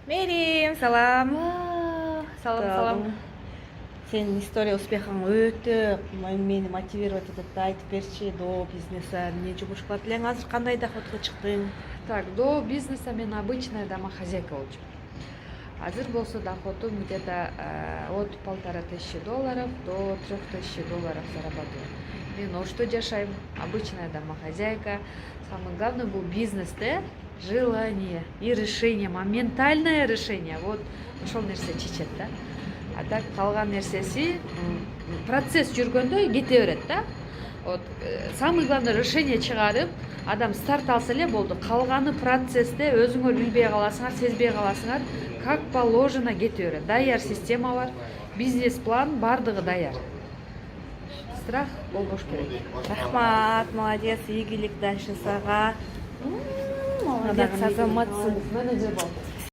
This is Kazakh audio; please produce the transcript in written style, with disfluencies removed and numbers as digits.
Мерим, салам. Салам, салам. Сенин история успехың өтө мени мотивировать этет. Айтып берчи, до бизнеса эмне жумуш кылат элең? Азыр кандай доходго чыктың? Так, до бизнеса мен обычная домохозяйка болчумун. Азыр болсо доходум где-то от $1500 до $3000 зарабатываю. Мен ошто жашайм, обычная домохозяйка. Самое главное бул бизнесте желание и решение, моментальное решение. Вот ошол нерсе чечет да. А так калган нерсеси процесс жүргөндө кете берет да. Вот самое главное решение чыгарып, адам старт алса эле болду. Калганы процессте өзүңөр билбей каласыңар, сезбей каласыңар, как положено кете берет. Даяр система бар, бизнес-план бардыгы даяр. Страх болбош керек. Рахмат, молодец, ийгилик дальше сага. Молодец, азаматсың. Менеджер бол.